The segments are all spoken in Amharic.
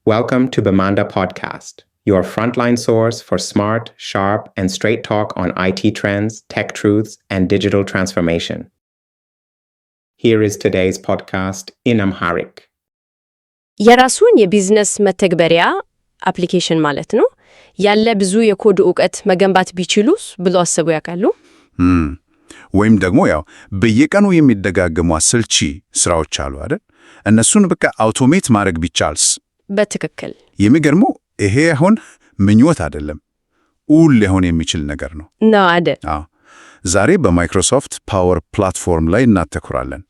Welcome to Bamanda Podcast, your frontline source for smart, sharp, and straight talk on IT trends, tech truths, and digital transformation. Here is today's podcast in Amharic. የራሱን የቢዝነስ መተግበሪያ አፕሊኬሽን ማለት ነው ያለ ብዙ የኮድ ዕውቀት መገንባት ቢችሉስ ብሎ አስቡ ያውቃሉ? ወይም ደግሞ በየቀኑ የሚደጋገሙ አሰልቺ ስራዎች አሉ አይደል? እነሱን በቃ አውቶሜት ማድረግ ቢቻልስ? በትክክል የሚገርመው ይሄ አሁን ምኞት አይደለም፣ ኡል ሊሆን የሚችል ነገር ነው አይደል? ዛሬ በማይክሮሶፍት ፓወር ፕላትፎርም ላይ እናተኩራለን።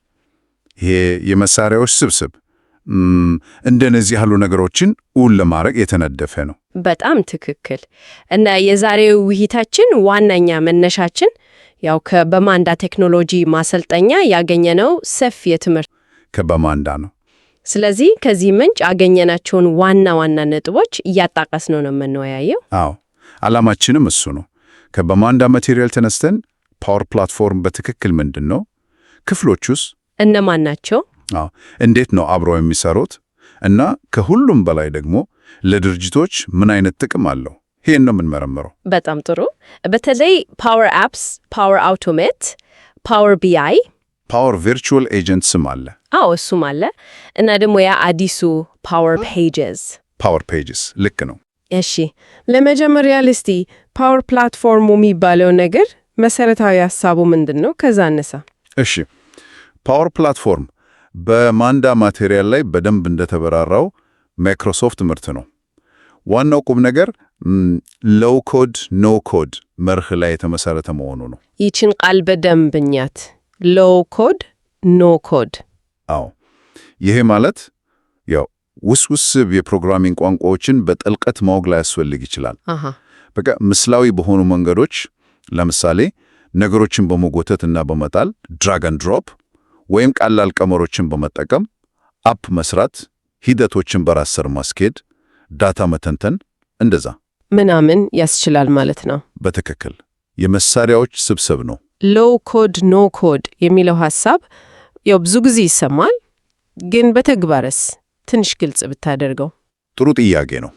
ይሄ የመሳሪያዎች ስብስብ እንደነዚህ ያሉ ነገሮችን ኡል ለማድረግ የተነደፈ ነው። በጣም ትክክል። እና የዛሬው ውይይታችን ዋናኛ መነሻችን ከበማንዳ ቴክኖሎጂ ማሰልጠኛ ያገኘነው ሰፊ የትምህርት ከበማንዳ ነው። ስለዚህ ከዚህ ምንጭ ያገኘናቸውን ዋና ነጥቦች እያጣቀስን ነው የምንወያየው። ዓላማችንም እሱ ነው። ከበማንዳ ማቴሪያል ተነስተን ፓወር ፕላትፎርም በትክክል ምንድን ነው? ክፍሎቹስ እነማን ናቸው? እንዴት ነው አብረው የሚሰሩት? እና ከሁሉም በላይ ደግሞ ለድርጅቶች ምን አይነት ጥቅም አለው? ይሄን ነው የምንመረምረው። በጣም ጥሩ። በተለይ ፓወር አፕስ፣ ፓወር አውቶሜት፣ ፓወር ቢአይ፣ ፓወር ቨርቹዋል ኤጀንት ስም አለ። እሱም አለ። እና ደግሞ አዲሱ ፓወር ፔጅስ ልክ ነው። እሺ፣ ለመጀመሪያ እስቲ ፓወር ፕላትፎርሙ የሚባለው ነገር መሰረታዊ ሐሳቡ ምንድን ነው? ከዛ አነሳ። እሺ፣ ፓወር ፕላትፎርም በማንዳ ማቴሪያል ላይ በደንብ እንደተበራራው ማይክሮሶፍት ምርት ነው። ዋናው ቁም ነገር ሎው ኮድ ኖ ኮድ መርህ ላይ የተመሰረተ መሆኑ ነው። ይችን ቃል በደንብኛት ሎው ኮድ ኖ ኮድ። ይሄ ማለት ውስብስብ የፕሮግራሚንግ ቋንቋዎችን በጥልቀት ማወቅ ላይ ያስፈልግ ይችላል። በቃ ምስላዊ በሆኑ መንገዶች፣ ለምሳሌ ነገሮችን በመጎተት እና በመጣል ድራግ ኤንድ ድሮፕ፣ ወይም ቀላል ቀመሮችን በመጠቀም አፕ መስራት፣ ሂደቶችን በራስ ስር ማስኬድ፣ ዳታ መተንተን እንደዛ ምናምን ያስችላል ማለት ነው። በትክክል የመሳሪያዎች ስብስብ ነው። ሎው ኮድ ኖ ኮድ የሚለው ሐሳብ ብዙ ጊዜ ይሰማል፣ ግን በተግባርስ ትንሽ ግልጽ ብታደርገው? ጥሩ ጥያቄ ነው።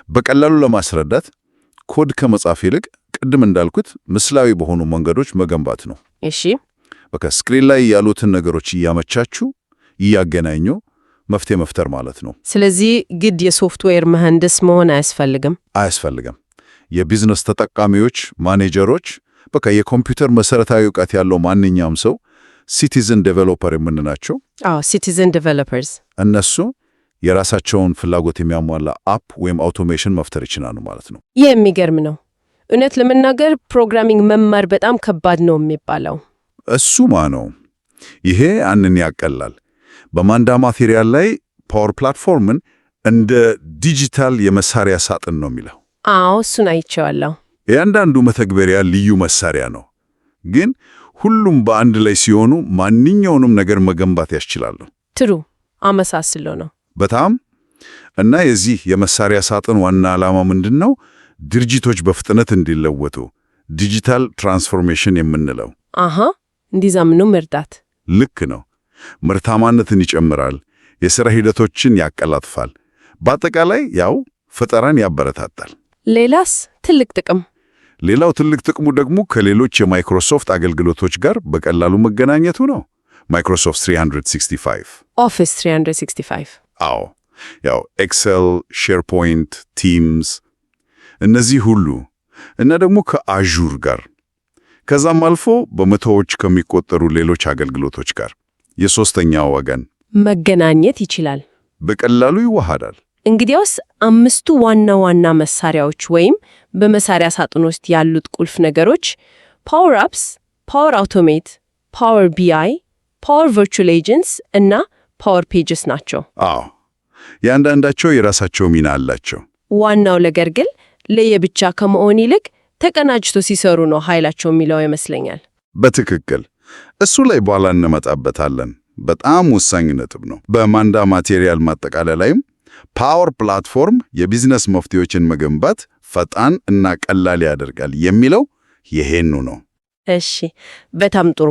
በቀላሉ ለማስረዳት ኮድ ከመጻፍ ይልቅ ቅድም እንዳልኩት ምስላዊ በሆኑ መንገዶች መገንባት ነው። እሺ፣ በቃ ስክሪን ላይ ያሉትን ነገሮች እያመቻቹ እያገናኙ መፍትሄ መፍጠር ማለት ነው። ስለዚህ ግድ የሶፍትዌር መሐንዲስ መሆን አያስፈልግም። የቢዝነስ ተጠቃሚዎች፣ ማኔጀሮች፣ በቃ የኮምፒውተር መሰረታዊ ዕውቀት ያለው ማንኛውም ሰው ሲቲዝን ዴቨሎፐር የምንላቸው ሲቲዝን ዴቨሎፐርስ፣ እነሱ የራሳቸውን ፍላጎት የሚያሟላ አፕ ወይም አውቶሜሽን መፍጠር ይችላሉ ማለት ነው። ይህ የሚገርም ነው። እውነት ለመናገር ፕሮግራሚንግ መማር በጣም ከባድ ነው የሚባለው እሱማ ነው። ይሄ አንን ያቀላል። በማንዳ ማቴሪያል ላይ ፓወር ፕላትፎርምን እንደ ዲጂታል የመሳሪያ ሳጥን ነው የሚለው። እሱን አይቼዋለሁ። የአንዳንዱ መተግበሪያ ልዩ መሳሪያ ነው፣ ግን ሁሉም በአንድ ላይ ሲሆኑ ማንኛውንም ነገር መገንባት ያስችላሉ። ትሩ አመሳስሎ ነው በጣም። እና የዚህ የመሳሪያ ሳጥን ዋና ዓላማ ምንድን ነው? ድርጅቶች በፍጥነት እንዲለወጡ ዲጂታል ትራንስፎርሜሽን የምንለው እንዲዛምኑ መርዳት። ልክ ነው። ምርታማነትን ይጨምራል፣ የሥራ ሂደቶችን ያቀላጥፋል፣ በአጠቃላይ ፈጠራን ያበረታታል። ሌላስ ትልቅ ጥቅም? ሌላው ትልቅ ጥቅሙ ደግሞ ከሌሎች የማይክሮሶፍት አገልግሎቶች ጋር በቀላሉ መገናኘቱ ነው። ማይክሮሶፍት 365 ኦፊስ 365 ኤክሰል፣ ሼርፖይንት፣ ቲምስ እነዚህ ሁሉ እና ደግሞ ከአዡር ጋር ከዛም አልፎ በመቶዎች ከሚቆጠሩ ሌሎች አገልግሎቶች ጋር የሶስተኛው ወገን መገናኘት ይችላል፣ በቀላሉ ይዋሃዳል። እንግዲያውስ አምስቱ ዋና መሳሪያዎች ወይም በመሳሪያ ሳጥን ውስጥ ያሉት ቁልፍ ነገሮች ፓወር አፕስ፣ ፓወር አውቶሜት፣ ፓወር ቢአይ፣ ፓወር ቨርቹዋል ኤጀንትስ እና ፓወር ፔጅስ ናቸው። ያንዳንዳቸው የራሳቸው ሚና አላቸው። ዋናው ነገር ግን ለየብቻ ከመሆን ይልቅ ተቀናጅቶ ሲሰሩ ነው ኃይላቸው የሚለው ይመስለኛል። በትክክል እሱ ላይ በኋላ እንመጣበታለን። በጣም ወሳኝ ነጥብ ነው። በማንዳ ማቴሪያል ማጠቃለያ ላይም ፓወር ፕላትፎርም የቢዝነስ መፍትሄዎችን መገንባት ፈጣን እና ቀላል ያደርጋል የሚለው ይሄኑ ነው። እሺ፣ በጣም ጥሩ።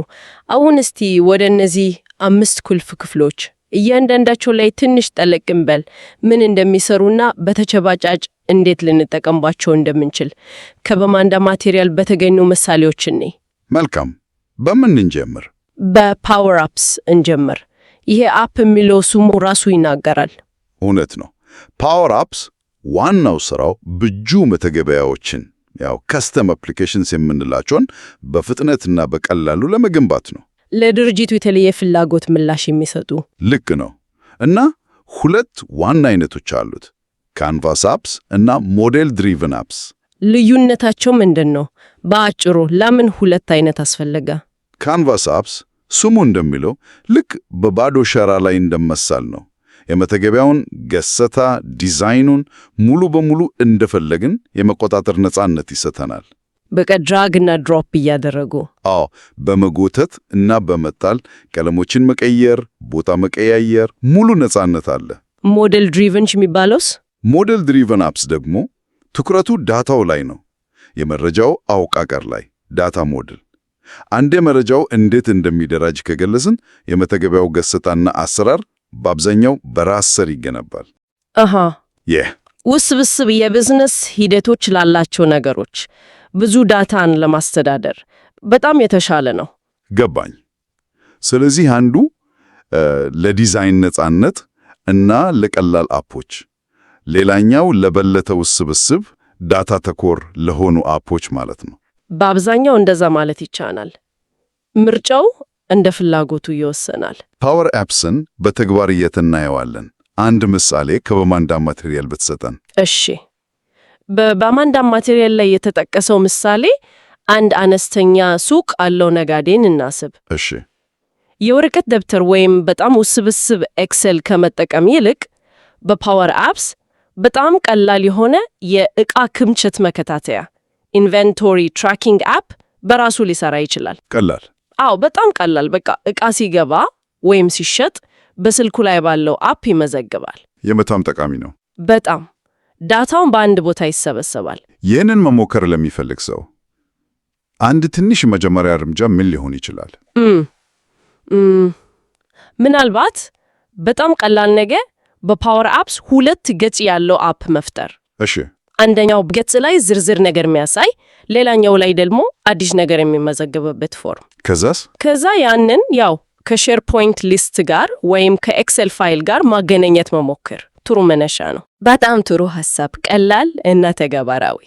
አሁን እስቲ ወደ እነዚህ 5 ቁልፍ ክፍሎች እያንዳንዳቸው ላይ ትንሽ ጠለቅ እንበል፣ ምን እንደሚሰሩና በተጨባጭ እንዴት ልንጠቀምባቸው እንደምንችል ከበማንዳ ማቴሪያል በተገኙ ምሳሌዎች እንይ። መልካም። በምን እንጀምር? በፓወር አፕስ እንጀምር። ይሄ አፕ የሚለው ስሙ ራሱ ይናገራል። እውነት ነው። ፓወር አፕስ ዋናው ስራው ብጁ መተግበሪያዎችን ከስተም አፕሊኬሽንስ የምንላቸውን በፍጥነትና በቀላሉ ለመገንባት ነው። ለድርጅቱ የተለየ ፍላጎት ምላሽ የሚሰጡ። ልክ ነው። እና ሁለት ዋና አይነቶች አሉት፣ ካንቫስ አፕስ እና ሞዴል ድሪቨን አፕስ። ልዩነታቸው ምንድን ነው? በአጭሩ ለምን ሁለት አይነት አስፈለገ? ካንቫስ አፕስ ስሙ እንደሚለው ልክ በባዶ ሸራ ላይ እንደመሳል ነው። የመተግበሪያውን ገጽታ ዲዛይኑን ሙሉ በሙሉ እንደፈለግን የመቆጣጠር ነፃነት ይሰጠናል። በቃ ድራግ እና ድሮፕ እያደረጉ በመጎተት እና በመጣል ቀለሞችን መቀየር፣ ቦታ መቀያየር ሙሉ ነፃነት አለ። ሞዴል ድሪቨን የሚባለውስ? ሞዴል ድሪቨን አፕስ ደግሞ ትኩረቱ ዳታው ላይ ነው፣ የመረጃው አወቃቀር ላይ። ዳታ ሞዴል አንዴ መረጃው እንዴት እንደሚደራጅ ከገለጽን የመተግበሪያው ገጽታና አሰራር በአብዛኛው በራስ ስር ይገነባል። ውስብስብ የቢዝነስ ሂደቶች ላላቸው ነገሮች ብዙ ዳታን ለማስተዳደር በጣም የተሻለ ነው። ገባኝ። ስለዚህ አንዱ ለዲዛይን ነፃነት እና ለቀላል አፖች፣ ሌላኛው ለበለጠ ውስብስብ ዳታ ተኮር ለሆኑ አፖች ማለት ነው። በአብዛኛው እንደዛ ማለት ይቻላል። ምርጫው እንደ ፍላጎቱ ይወሰናል። ፓወር አፕስን በተግባር እናየዋለን። አንድ ምሳሌ ከበማንዳ ማቴሪያል ብትሰጠን። እሺ፣ በበማንዳ ማቴሪያል ላይ የተጠቀሰው ምሳሌ አንድ አነስተኛ ሱቅ አለው ነጋዴን እናስብ። እሺ፣ የወረቀት ደብተር ወይም በጣም ውስብስብ ኤክሴል ከመጠቀም ይልቅ በፓወር አፕስ በጣም ቀላል የሆነ የዕቃ ክምችት መከታተያ ኢንቨንቶሪ ትራኪንግ አፕ በራሱ ሊሰራ ይችላል። ቀላል? አዎ፣ በጣም ቀላል። በቃ ዕቃ ሲገባ ወይም ሲሸጥ በስልኩ ላይ ባለው አፕ ይመዘግባል። የበጣም ጠቃሚ ነው። በጣም ዳታውን በአንድ ቦታ ይሰበሰባል። ይህንን መሞከር ለሚፈልግ ሰው አንድ ትንሽ መጀመሪያ እርምጃ ምን ሊሆን ይችላል? ምናልባት በጣም ቀላል ነገር በፓወር አፕስ 2 ገጽ ያለው አፕ መፍጠር። እሺ፣ አንደኛው ገጽ ላይ ዝርዝር ነገር የሚያሳይ፣ ሌላኛው ላይ ደግሞ አዲስ ነገር የሚመዘገብበት ፎርም። ከዛ ያንን ከሼርፖይንት ሊስት ጋር ወይም ከኤክሴል ፋይል ጋር ማገናኘት መሞከር ጥሩ መነሻ ነው። በጣም ጥሩ ሐሳብ፣ ቀላል እና ተግባራዊ።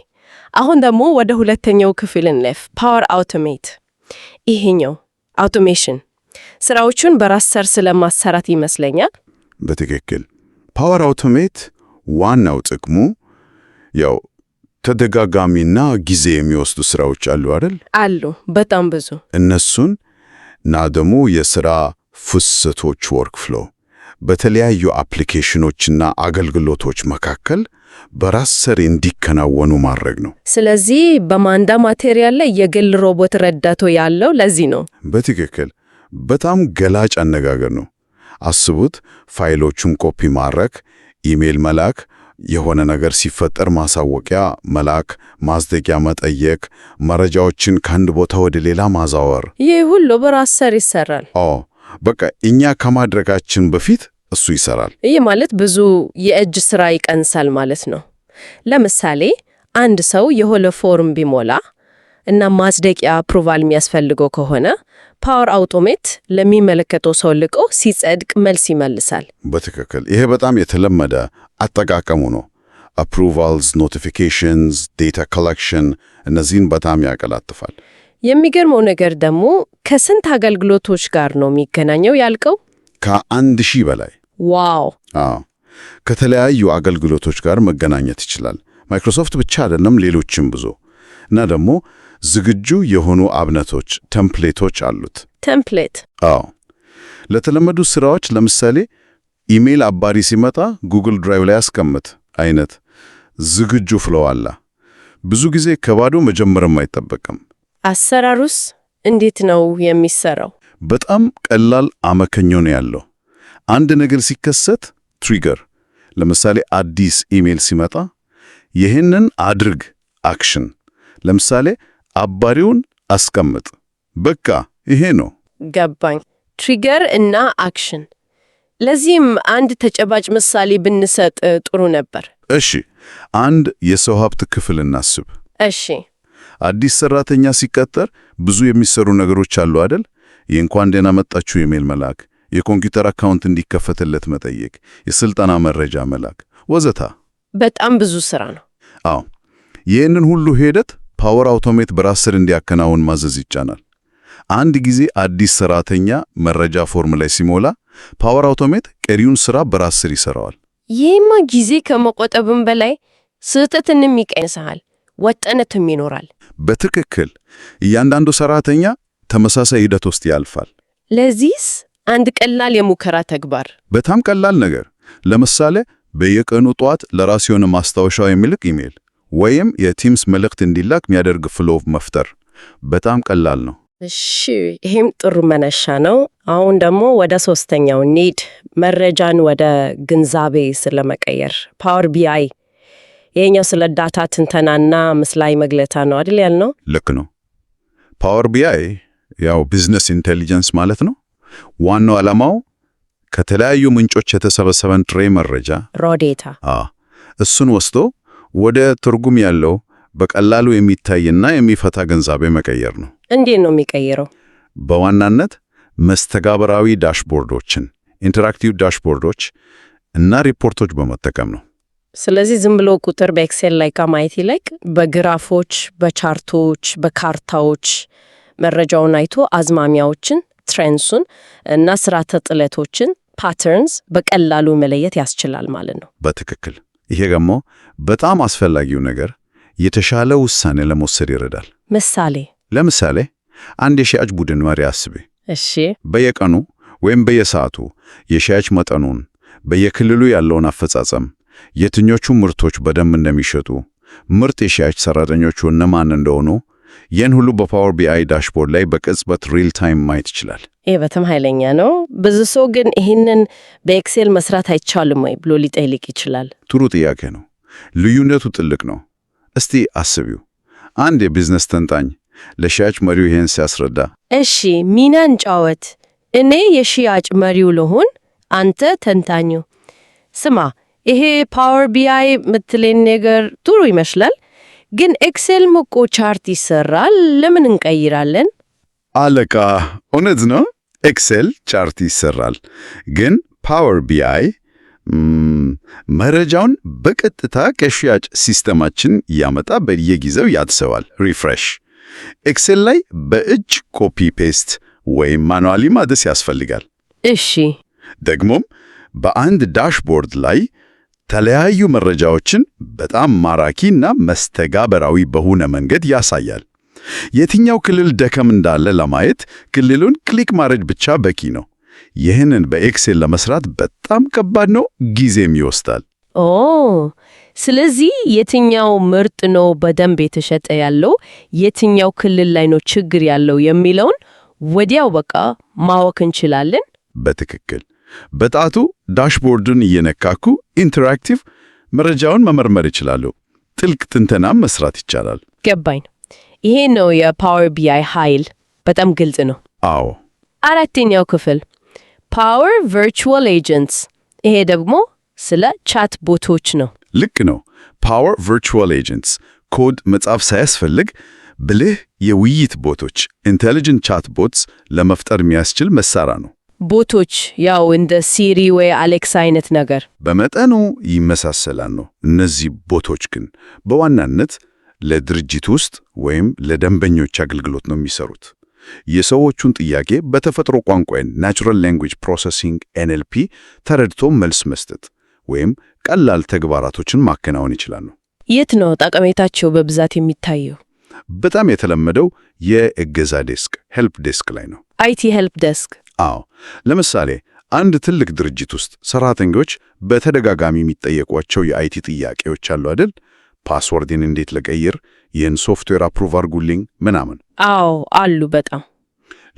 አሁን ደግሞ ወደ ሁለተኛው ክፍል እንለፍ፣ ፓወር አውቶሜት። ይሄኛው አውቶሜሽን ስራዎቹን በራስ ሰር ስለማሰራት ይመስለኛል። በትክክል። ፓወር አውቶሜት ዋናው ጥቅሙ ተደጋጋሚና ጊዜ የሚወስዱ ስራዎች አሉ አይደል? አሉ፣ በጣም ብዙ። እነሱን እና ደግሞ የሥራ ፍሰቶች ወርክፍሎ በተለያዩ አፕሊኬሽኖችና አገልግሎቶች መካከል በራስ ሰር እንዲከናወኑ ማድረግ ነው። ስለዚህ በማንዳ ማቴሪያል ላይ የግል ሮቦት ረዳቶ ያለው ለዚህ ነው። በትክክል። በጣም ገላጭ አነጋገር ነው። አስቡት፣ ፋይሎቹን ኮፒ ማድረግ፣ ኢሜል መላክ፣ የሆነ ነገር ሲፈጠር ማሳወቂያ መላክ፣ ማጽደቂያ መጠየቅ፣ መረጃዎችን ከአንድ ቦታ ወደ ሌላ ማዛወር። ይህ ሁሉ በራስ ሰር ይሰራል። በቃ እኛ ከማድረጋችን በፊት እሱ ይሰራል። ይህ ማለት ብዙ የእጅ ስራ ይቀንሳል ማለት ነው። ለምሳሌ አንድ ሰው የሆነ ፎርም ቢሞላ እና ማጽደቂያ አፕሩቫል የሚያስፈልገው ከሆነ ፓወር አውቶሜት ለሚመለከተው ሰው ልቆ ሲጸድቅ መልስ ይመልሳል። በትክክል። ይሄ በጣም የተለመደ አጠቃቀሙ ነው። አፕሩቫልስ፣ ኖቲፊኬሽንስ፣ ዴታ ኮሌክሽን እነዚህን በጣም ያቀላጥፋል። የሚገርመው ነገር ደግሞ ከስንት አገልግሎቶች ጋር ነው የሚገናኘው ያልከው? ከ1000 በላይ። ዋው! ከተለያዩ አገልግሎቶች ጋር መገናኘት ይችላል። ማይክሮሶፍት ብቻ አይደለም፣ ሌሎችም ብዙ። እና ደግሞ ዝግጁ የሆኑ አብነቶች ቴምፕሌቶች አሉት። ቴምፕሌት? ለተለመዱ ስራዎች ለምሳሌ ኢሜል አባሪ ሲመጣ ጉግል ድራይቭ ላይ አስቀምጥ አይነት ዝግጁ ፍሎው አለ። ብዙ ጊዜ ከባዶ መጀመርም አይጠበቅም። አሰራሩስ እንዴት ነው የሚሰራው? በጣም ቀላል አመከኞ ነው ያለው። አንድ ነገር ሲከሰት ትሪገር፣ ለምሳሌ አዲስ ኢሜል ሲመጣ ይህንን አድርግ አክሽን፣ ለምሳሌ አባሪውን አስቀምጥ። በቃ ይሄ ነው። ገባኝ። ትሪገር እና አክሽን ለዚህም አንድ ተጨባጭ ምሳሌ ብንሰጥ ጥሩ ነበር። እሺ፣ አንድ የሰው ሀብት ክፍል እናስብ። እሺ። አዲስ ሰራተኛ ሲቀጠር ብዙ የሚሰሩ ነገሮች አሉ አይደል? የእንኳን ደህና መጣችሁ ኢሜል መላክ፣ የኮምፒውተር አካውንት እንዲከፈትለት መጠየቅ፣ የስልጠና መረጃ መላክ ወዘተ። በጣም ብዙ ስራ ነው። አዎ። ይህንን ሁሉ ሂደት ፓወር አውቶሜት በራስ ስር እንዲያከናውን ማዘዝ ይቻላል። አንድ ጊዜ አዲስ ሰራተኛ መረጃ ፎርም ላይ ሲሞላ ፓወር አውቶሜት ቀሪውን ስራ በራስ ስር ይሰራዋል። ይህማ ጊዜ ከመቆጠብም በላይ ስህተትንም ይቀንሳል፣ ወጥነትም ይኖራል። በትክክል እያንዳንዱ ሰራተኛ ተመሳሳይ ሂደት ውስጥ ያልፋል። ለዚህስ አንድ ቀላል የሙከራ ተግባር፣ በጣም ቀላል ነገር፣ ለምሳሌ በየቀኑ ጠዋት ለራስ የሆነ ማስታወሻ የሚልክ ኢሜል ወይም የቲምስ መልእክት እንዲላክ የሚያደርግ ፍሎው መፍጠር በጣም ቀላል ነው። እሺ፣ ይሄም ጥሩ መነሻ ነው። አሁን ደግሞ ወደ ሶስተኛው ኒድ፣ መረጃን ወደ ግንዛቤ ስለመቀየር ፓወር ቢአይ። ይሄኛው ስለ ዳታ ትንተናና ምስላዊ መግለጫ ነው አይደል ያልነው? ልክ ነው። ፓወር ቢአይ ያው ቢዝነስ ኢንቴሊጀንስ ማለት ነው። ዋናው ዓላማው ከተለያዩ ምንጮች የተሰበሰበን ጥሬ መረጃ ሮ ዴታ እሱን ወስዶ ወደ ትርጉም ያለው በቀላሉ የሚታይና የሚፈታ ግንዛቤ መቀየር ነው። እንዴት ነው የሚቀየረው? በዋናነት መስተጋብራዊ ዳሽቦርዶችን፣ ኢንተራክቲቭ ዳሽቦርዶች እና ሪፖርቶች በመጠቀም ነው። ስለዚህ ዝም ብሎ ቁጥር በኤክሴል ላይ ከማየት ይልቅ በግራፎች፣ በቻርቶች፣ በካርታዎች መረጃውን አይቶ አዝማሚያዎችን፣ ትሬንድሱን እና ስርዓተ ጥለቶችን ፓተርንስ በቀላሉ መለየት ያስችላል ማለት ነው። በትክክል። ይሄ ደግሞ በጣም አስፈላጊው ነገር የተሻለ ውሳኔ ለመውሰድ ይረዳል። ለምሳሌ አንድ የሽያጭ ቡድን መሪ አስቤ። እሺ። በየቀኑ ወይም በየሰዓቱ የሽያጭ መጠኑን፣ በየክልሉ ያለውን አፈጻጸም፣ የትኞቹ ምርቶች በደንብ እንደሚሸጡ፣ ምርጥ የሽያጭ ሰራተኞቹ እነማን እንደሆኑ ይህን ሁሉ በፓወር ቢአይ ዳሽቦርድ ላይ በቅጽበት ሪል ታይም ማየት ይችላል። ይህ በጣም ኃይለኛ ነው። ብዙ ሰው ግን ይህንን በኤክሴል መስራት አይቻልም ወይ ብሎ ሊጠይቅ ይችላል። ጥሩ ጥያቄ ነው። ልዩነቱ ጥልቅ ነው። እስቲ አስቢው፣ አንድ የቢዝነስ ተንታኝ ለሽያጭ መሪው ይህን ሲያስረዳ፣ እሺ ሚና እንጫወት፣ እኔ የሽያጭ መሪው ልሁን፣ አንተ ተንታኙ። ስማ፣ ይሄ ፓወር ቢአይ ምትሌን ነገር ጥሩ ይመስላል፣ ግን ኤክሴል እኮ ቻርት ይሰራል፣ ለምን እንቀይራለን? አለቃ፣ እውነት ነው፣ ኤክሴል ቻርት ይሰራል፣ ግን ፓወር ቢአይ መረጃውን በቀጥታ ከሽያጭ ሲስተማችን ያመጣ በየጊዜው ያድሰዋል፣ ሪፍሬሽ። ኤክሴል ላይ በእጅ ኮፒ ፔስት ወይም ማኑዋሊ ማደስ ያስፈልጋል። እሺ። ደግሞም በአንድ ዳሽቦርድ ላይ ተለያዩ መረጃዎችን በጣም ማራኪና መስተጋበራዊ በሆነ መንገድ ያሳያል። የትኛው ክልል ደከም እንዳለ ለማየት ክልሉን ክሊክ ማድረግ ብቻ በቂ ነው። ይህንን በኤክሴል ለመስራት በጣም ከባድ ነው፣ ጊዜም ይወስዳል። ስለዚህ የትኛው ምርት ነው በደንብ የተሸጠ ያለው፣ የትኛው ክልል ላይ ነው ችግር ያለው የሚለውን ወዲያው በቃ ማወቅ እንችላለን። በትክክል በጣቱ ዳሽቦርዱን እየነካኩ ኢንተራክቲቭ መረጃውን መመርመር ይችላሉ። ጥልቅ ትንተናም መስራት ይቻላል። ገባኝ። ይሄ ነው የፓወር ቢአይ ኃይል። በጣም ግልጽ ነው። አዎ። አራተኛው ክፍል ፓወር ቨርቹዋል ኤጀንትስ። ይሄ ደግሞ ስለ ቻት ቦቶች ነው። ልክ ነው። ፓወር ቨርቹዋል ኤጀንትስ ኮድ መጻፍ ሳያስፈልግ ብልህ የውይይት ቦቶች ኢንቴሊጀንት ቻት ቦትስ ለመፍጠር የሚያስችል መሳሪያ ነው። ቦቶች ያው እንደ ሲሪ ወይ አሌክሳ አይነት ነገር በመጠኑ ይመሳሰላሉ። እነዚህ ቦቶች ግን በዋናነት ለድርጅት ውስጥ ወይም ለደንበኞች አገልግሎት ነው የሚሰሩት። የሰዎቹን ጥያቄ በተፈጥሮ ቋንቋ ናቹራል ላንጉዌጅ ፕሮሰሲንግ ኤንኤልፒ ተረድቶ መልስ መስጠት ወይም ቀላል ተግባራቶችን ማከናወን ይችላሉ። የት ነው ጠቀሜታቸው በብዛት የሚታየው? በጣም የተለመደው የእገዛ ዴስክ ሄልፕ ዴስክ ላይ ነው። አይቲ ሄልፕ ዴስክ። አዎ። ለምሳሌ አንድ ትልቅ ድርጅት ውስጥ ሰራተኞች በተደጋጋሚ የሚጠየቋቸው የአይቲ ጥያቄዎች አሉ አይደል? ፓስወርድን እንዴት ለቀይር፣ ይህን ሶፍትዌር አፕሩቭ አድርጉልኝ ምናምን። አዎ አሉ በጣም።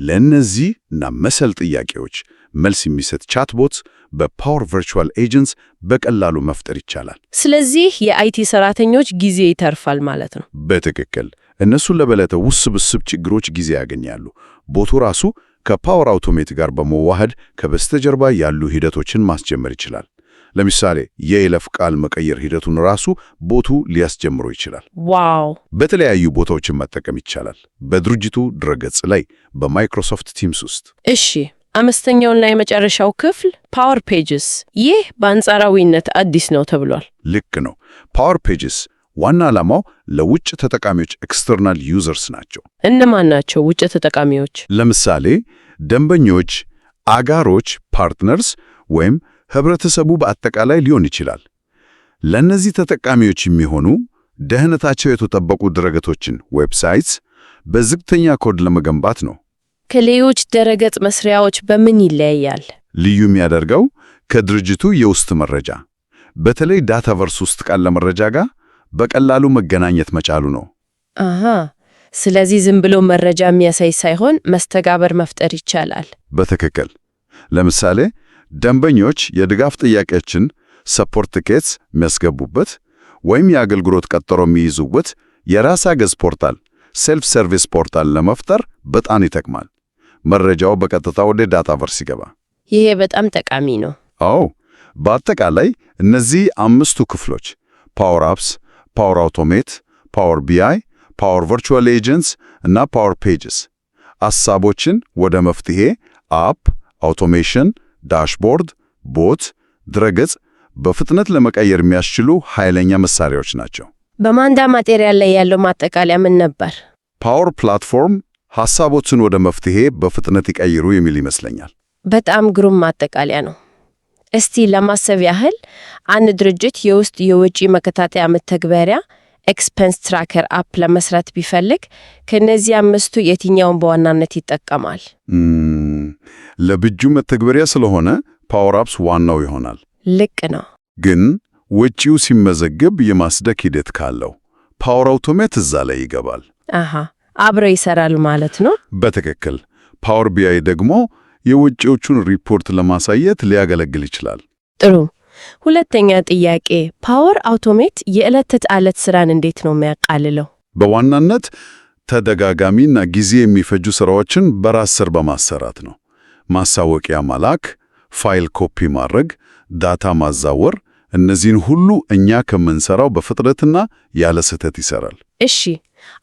ለእነዚህ እና መሰል ጥያቄዎች መልስ የሚሰጥ ቻትቦት በፓወር ቨርቹዋል ኤጀንትስ በቀላሉ መፍጠር ይቻላል። ስለዚህ የአይቲ ሰራተኞች ጊዜ ይተርፋል ማለት ነው። በትክክል። እነሱ ለበለጠ ውስብስብ ችግሮች ጊዜ ያገኛሉ። ቦቱ ራሱ ከፓወር አውቶሜት ጋር በመዋሃድ ከበስተጀርባ ያሉ ሂደቶችን ማስጀመር ይችላል። ለምሳሌ የይለፍ ቃል መቀየር ሂደቱን ራሱ ቦቱ ሊያስጀምረው ይችላል። ዋው! በተለያዩ ቦታዎችን መጠቀም ይቻላል። በድርጅቱ ድረገጽ ላይ፣ በማይክሮሶፍት ቲምስ ውስጥ። እሺ፣ አምስተኛውና የመጨረሻው ክፍል ፓወር ፔጅስ። ይህ በአንጻራዊነት አዲስ ነው ተብሏል። ልክ ነው። ፓወር ፔጅስ ዋና ዓላማው ለውጭ ተጠቃሚዎች ኤክስተርናል ዩዘርስ ናቸው። እነማን ናቸው ውጭ ተጠቃሚዎች? ለምሳሌ ደንበኞች፣ አጋሮች፣ ፓርትነርስ ወይም ህብረተሰቡ በአጠቃላይ ሊሆን ይችላል። ለእነዚህ ተጠቃሚዎች የሚሆኑ ደህንነታቸው የተጠበቁ ድረገጾችን ዌብሳይትስ በዝቅተኛ ኮድ ለመገንባት ነው። ከሌሎች ድረገጽ መስሪያዎች በምን ይለያያል? ልዩ የሚያደርገው ከድርጅቱ የውስጥ መረጃ በተለይ ዳታቨርስ ውስጥ ካለ መረጃ ጋር በቀላሉ መገናኘት መቻሉ ነው። አሃ፣ ስለዚህ ዝም ብሎ መረጃ የሚያሳይ ሳይሆን መስተጋበር መፍጠር ይቻላል። በትክክል። ለምሳሌ ደንበኞች የድጋፍ ጥያቄዎችን ሰፖርት ቲኬትስ የሚያስገቡበት ወይም የአገልግሎት ቀጠሮ የሚይዙበት የራስ አገዝ ፖርታል ሴልፍ ሰርቪስ ፖርታል ለመፍጠር በጣም ይጠቅማል። መረጃው በቀጥታ ወደ ዳታቨርስ ይገባ። ይሄ በጣም ጠቃሚ ነው። አዎ፣ በአጠቃላይ እነዚህ አምስቱ ክፍሎች ፓወር አፕስ፣ ፓወር አውቶሜት፣ ፓወር ቢአይ፣ ፓወር ቨርቹዋል ኤጀንትስ እና ፓወር ፔጅስ ሐሳቦችን ወደ መፍትሄ አፕ፣ አውቶሜሽን፣ ዳሽቦርድ፣ ቦት፣ ድረገጽ በፍጥነት ለመቀየር የሚያስችሉ ኃይለኛ መሳሪያዎች ናቸው። በማንዳ ማቴሪያል ላይ ያለው ማጠቃለያ ምን ነበር? ፓወር ፕላትፎርም ሐሳቦችን ወደ መፍትሄ በፍጥነት ይቀይሩ የሚል ይመስለኛል። በጣም ግሩም ማጠቃለያ ነው። እስቲ ለማሰብ ያህል አንድ ድርጅት የውስጥ የውጪ መከታተያ መተግበሪያ ኤክስፔንስ ትራከር አፕ ለመስራት ቢፈልግ ከነዚህ አምስቱ የትኛውን በዋናነት ይጠቀማል? ለብጁ መተግበሪያ ስለሆነ ፓወር አፕስ ዋናው ይሆናል። ልክ ነው። ግን ወጪው ሲመዘግብ የማስደክ ሂደት ካለው ፓወር አውቶሜት እዛ ላይ ይገባል። አሃ፣ አብረው ይሰራሉ ማለት ነው። በትክክል። ፓወር ቢአይ ደግሞ የወጪዎቹን ሪፖርት ለማሳየት ሊያገለግል ይችላል። ጥሩ። ሁለተኛ ጥያቄ፣ ፓወር አውቶሜት የዕለት ተዕለት ስራን እንዴት ነው የሚያቃልለው? በዋናነት ተደጋጋሚና ጊዜ የሚፈጁ ስራዎችን በራስ ስር በማሰራት ነው። ማሳወቂያ መላክ፣ ፋይል ኮፒ ማድረግ፣ ዳታ ማዛወር፣ እነዚህን ሁሉ እኛ ከምንሰራው በፍጥነትና ያለ ስህተት ይሰራል። እሺ፣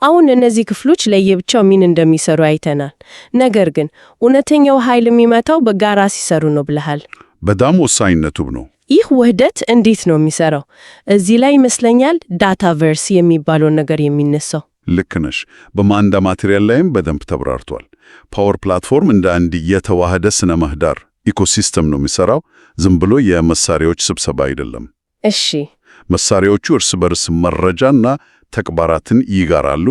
አሁን እነዚህ ክፍሎች ለየብቻው ምን እንደሚሰሩ አይተናል። ነገር ግን እውነተኛው ኃይል የሚመጣው በጋራ ሲሰሩ ነው ብለሃል። በጣም ወሳኝ ነጥብ ነው። ይህ ውህደት እንዴት ነው የሚሰራው? እዚህ ላይ ይመስለኛል ዳታቨርስ የሚባለው ነገር የሚነሳው። ልክ ነሽ። በማንዳ ማቴሪያል ላይም በደንብ ተብራርቷል። ፓወር ፕላትፎርም እንደ አንድ የተዋሃደ ስነ ምህዳር ኢኮሲስተም ነው የሚሰራው። ዝም ብሎ የመሳሪያዎች ስብሰባ አይደለም። እሺ፣ መሳሪያዎቹ እርስ በርስ መረጃና ተግባራትን ይጋራሉ።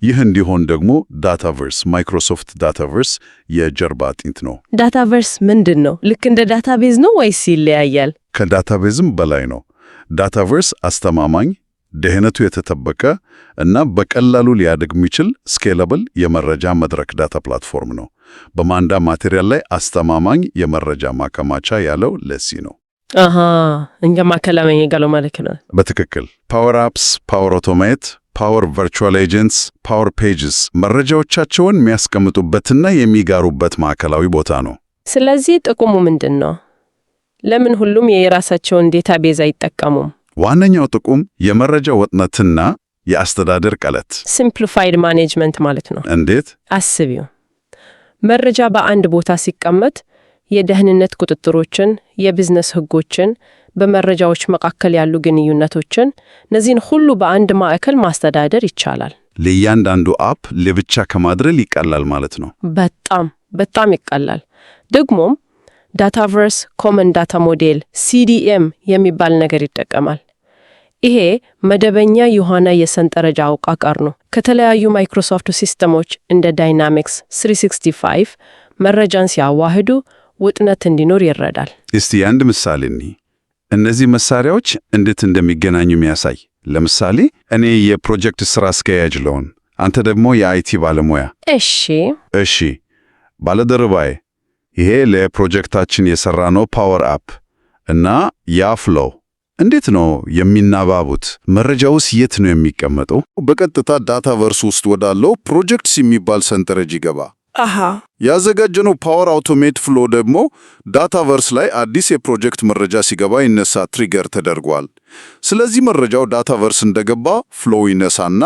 ይህ እንዲሆን ደግሞ ዳታቨርስ ማይክሮሶፍት ዳታቨርስ የጀርባ አጥንት ነው። ዳታቨርስ ምንድን ነው? ልክ እንደ ዳታቤዝ ነው ወይስ ይለያያል? ከዳታቤዝም በላይ ነው። ዳታቨርስ አስተማማኝ፣ ደህንነቱ የተጠበቀ እና በቀላሉ ሊያድግ የሚችል ስኬለብል የመረጃ መድረክ ዳታ ፕላትፎርም ነው። በማንዳ ማቴሪያል ላይ አስተማማኝ የመረጃ ማከማቻ ያለው ለዚህ ነው። አሃ፣ እንደ ማከላመኝ ጋለው ማለት ነው። በትክክል። ፓወር አፕስ፣ ፓወር አውቶሜት፣ ፓወር ቨርቹዋል ኤጀንትስ፣ ፓወር ፔጅስ መረጃዎቻቸውን የሚያስቀምጡበትና የሚጋሩበት ማዕከላዊ ቦታ ነው። ስለዚህ ጥቅሙ ምንድን ነው? ለምን ሁሉም የራሳቸውን ዴታቤዝ አይጠቀሙም? ዋነኛው ጥቅም የመረጃ ወጥነትና የአስተዳደር ቀለት ሲምፕሊፋይድ ማኔጅመንት ማለት ነው። እንዴት? አስቢው። መረጃ በአንድ ቦታ ሲቀመጥ የደህንነት ቁጥጥሮችን፣ የቢዝነስ ህጎችን፣ በመረጃዎች መካከል ያሉ ግንኙነቶችን፣ እነዚህን ሁሉ በአንድ ማዕከል ማስተዳደር ይቻላል። ለእያንዳንዱ አፕ ለብቻ ከማድረግ ይቀላል ማለት ነው። በጣም ይቀላል። ደግሞም ዳታቨርስ ኮመን ዳታ ሞዴል ሲዲኤም የሚባል ነገር ይጠቀማል። ይሄ መደበኛ የሆነ የሰንጠረዥ አወቃቀር ነው። ከተለያዩ ማይክሮሶፍት ሲስተሞች እንደ ዳይናሚክስ 365 መረጃን ሲያዋህዱ ውጥነት እንዲኖር ይረዳል። እስቲ አንድ ምሳሌ እንይ። እነዚህ መሳሪያዎች እንዴት እንደሚገናኙ የሚያሳይ። ለምሳሌ እኔ የፕሮጀክት ስራ አስኪያጅ ልሆን፣ አንተ ደግሞ የአይቲ ባለሙያ። እሺ ባለደረባዬ፣ ይሄ ለፕሮጀክታችን የሰራነው ፓወር አፕ እና ያ ፍሎው እንዴት ነው የሚናባቡት? መረጃውስ የት ነው የሚቀመጠው? በቀጥታ ዳታቨርስ ውስጥ ወዳለው ፕሮጀክትስ የሚባል ሰንጠረዥ ይገባ። ያዘጋጀነው ፓወር አውቶሜት ፍሎ ደግሞ ዳታቨርስ ላይ አዲስ የፕሮጀክት መረጃ ሲገባ ይነሳ ትሪገር ተደርጓል። ስለዚህ መረጃው ዳታቨርስ እንደገባ ፍሎው ይነሳና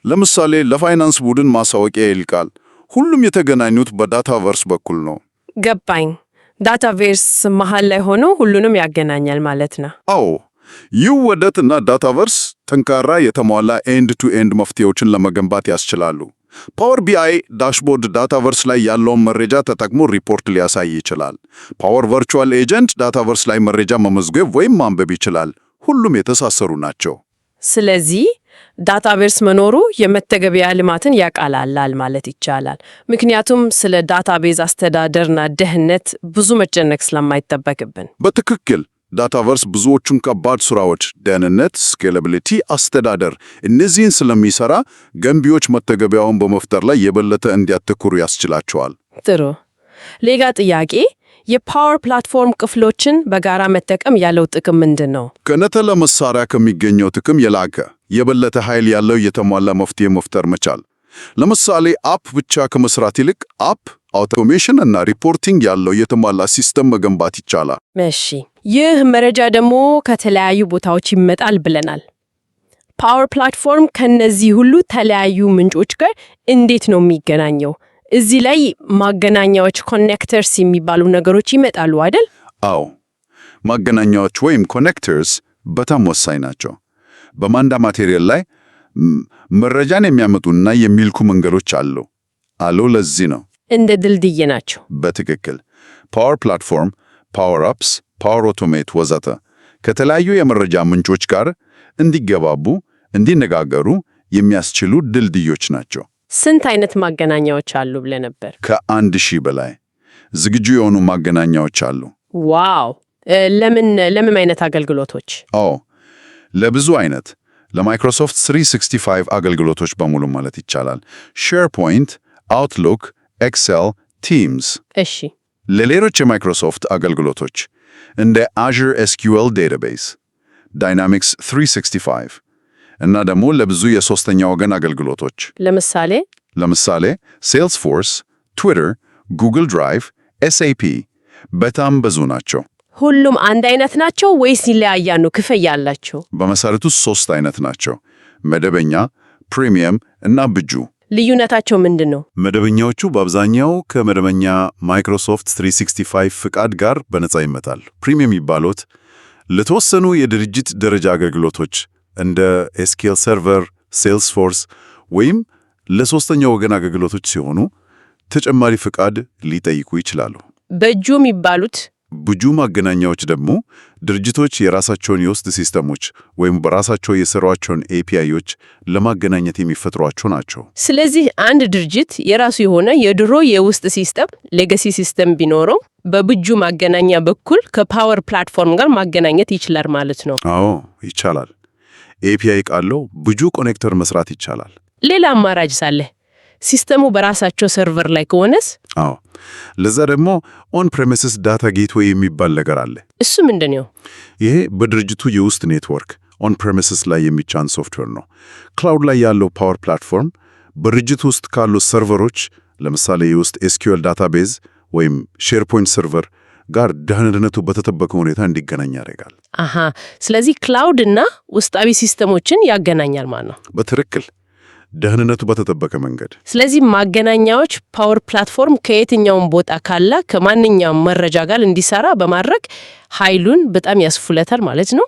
ለምሳሌ ለፋይናንስ ቡድን ማሳወቂያ ይልቃል። ሁሉም የተገናኙት በዳታቨርስ በኩል ነው። ገባኝ። ዳታቬርስ መሃል ላይ ሆኖ ሁሉንም ያገናኛል ማለት ነው። አዎ፣ ይህ ውህደትና ዳታቨርስ ጠንካራ የተሟላ ኤንድ ቱ ኤንድ መፍትሄዎችን ለመገንባት ያስችላሉ። ፓወር ቢአይ ዳሽቦርድ ዳታቨርስ ላይ ያለውን መረጃ ተጠቅሞ ሪፖርት ሊያሳይ ይችላል። ፓወር ቨርቹዋል ኤጀንት ዳታቨርስ ላይ መረጃ መመዝገብ ወይም ማንበብ ይችላል። ሁሉም የተሳሰሩ ናቸው። ስለዚህ ዳታቤዝ መኖሩ የመተግበሪያ ልማትን ያቃላላል ማለት ይቻላል። ምክንያቱም ስለ ዳታቤዝ አስተዳደርና ደህንነት ብዙ መጨነቅ ስለማይጠበቅብን። በትክክል ዳታቨርስ ብዙዎቹን ከባድ ስራዎች ደህንነት፣ ስኬላቢሊቲ፣ አስተዳደር እነዚህን ስለሚሰራ ገንቢዎች መተግበሪያውን በመፍጠር ላይ የበለጠ እንዲያተኩሩ ያስችላቸዋል። ጥሩ። ሌላ ጥያቄ፣ የፓወር ፕላትፎርም ክፍሎችን በጋራ መጠቀም ያለው ጥቅም ምንድን ነው? ከነጠላ መሳሪያ ከሚገኘው ጥቅም የላቀ የበለጠ ኃይል ያለው የተሟላ መፍትሄ መፍጠር መቻል። ለምሳሌ አፕ ብቻ ከመስራት ይልቅ አፕ አውቶሜሽን እና ሪፖርቲንግ ያለው የተሟላ ሲስተም መገንባት ይቻላል። እሺ፣ ይህ መረጃ ደግሞ ከተለያዩ ቦታዎች ይመጣል ብለናል። ፓወር ፕላትፎርም ከነዚህ ሁሉ ተለያዩ ምንጮች ጋር እንዴት ነው የሚገናኘው? እዚህ ላይ ማገናኛዎች ኮኔክተርስ የሚባሉ ነገሮች ይመጣሉ አይደል? አዎ፣ ማገናኛዎች ወይም ኮኔክተርስ በጣም ወሳኝ ናቸው። በማንዳ ማቴሪያል ላይ መረጃን የሚያመጡና የሚልኩ መንገዶች አሉ። ለዚህ ነው እንደ ድልድይ ናቸው። በትክክል ፓወር ፕላትፎርም፣ ፓወር አፕስ፣ ፓወር አውቶሜት ወዘተ ከተለያዩ የመረጃ ምንጮች ጋር እንዲገባቡ፣ እንዲነጋገሩ የሚያስችሉ ድልድዮች ናቸው። ስንት አይነት ማገናኛዎች አሉ ብለህ ነበር? ከ1000 በላይ ዝግጁ የሆኑ ማገናኛዎች አሉ። ዋው! ለምን አይነት አገልግሎቶች? ለብዙ አይነት ለማይክሮሶፍት 365 አገልግሎቶች በሙሉ ማለት ይቻላል። ሼርፖይንት፣ አውትሉክ፣ ኤክሴል፣ ቲምስ። እሺ። ለሌሎች የማይክሮሶፍት አገልግሎቶች እንደ አዙር ኤስኪዩኤል ዴታቤዝ፣ ዳይናሚክስ 365 እና ደግሞ ለብዙ የሶስተኛ ወገን አገልግሎቶች ለምሳሌ ሴልስፎርስ፣ ትዊተር፣ ጉግል ድራይቭ፣ ኤስኤፒ በጣም ብዙ ናቸው። ሁሉም አንድ አይነት ናቸው ወይስ ይለያያሉ? ክፍያ ያላቸው? በመሰረቱ 3 አይነት ናቸው፣ መደበኛ፣ ፕሪሚየም እና ብጁ። ልዩነታቸው ምንድን ነው? መደበኛዎቹ በአብዛኛው ከመደበኛ ማይክሮሶፍት 365 ፍቃድ ጋር በነፃ ይመጣል። ፕሪሚየም የሚባሉት ለተወሰኑ የድርጅት ደረጃ አገልግሎቶች እንደ ኤስኪኤል ሰርቨር፣ ሴልስፎርስ ወይም ለሶስተኛ ወገን አገልግሎቶች ሲሆኑ ተጨማሪ ፍቃድ ሊጠይቁ ይችላሉ። በእጁ የሚባሉት ብጁ ማገናኛዎች ደግሞ ድርጅቶች የራሳቸውን የውስጥ ሲስተሞች ወይም በራሳቸው የሰሯቸውን ኤፒአይዎች ለማገናኘት የሚፈጥሯቸው ናቸው። ስለዚህ አንድ ድርጅት የራሱ የሆነ የድሮ የውስጥ ሲስተም ሌጋሲ ሲስተም ቢኖረው በብጁ ማገናኛ በኩል ከፓወር ፕላትፎርም ጋር ማገናኘት ይችላል ማለት ነው። አዎ ይቻላል። ኤፒአይ ቃለው ብጁ ኮኔክተር መስራት ይቻላል። ሌላ አማራጭ ሳለ ሲስተሙ በራሳቸው ሰርቨር ላይ ከሆነስ? አዎ ለዛ ደግሞ ኦን ፕሬሚስስ ዳታ ጌትዌይ የሚባል ነገር አለ። እሱ ምንድነው? ይሄ በድርጅቱ የውስጥ ኔትወርክ ኦን ፕሬሚስስ ላይ የሚጫን ሶፍትዌር ነው። ክላውድ ላይ ያለው ፓወር ፕላትፎርም በድርጅቱ ውስጥ ካሉ ሰርቨሮች ለምሳሌ የውስጥ ኤስኪዩኤል ዳታቤዝ ወይም ሼርፖይንት ሰርቨር ጋር ደህንነቱ በተጠበቀ ሁኔታ እንዲገናኝ ያደርጋል። ስለዚህ ክላውድ እና ውስጣዊ ሲስተሞችን ያገናኛል ማለት ነው። በትክክል ደህንነቱ በተጠበቀ መንገድ። ስለዚህ ማገናኛዎች ፓወር ፕላትፎርም ከየትኛውም ቦታ ካለ ከማንኛውም መረጃ ጋር እንዲሰራ በማድረግ ኃይሉን በጣም ያስፉለታል ማለት ነው።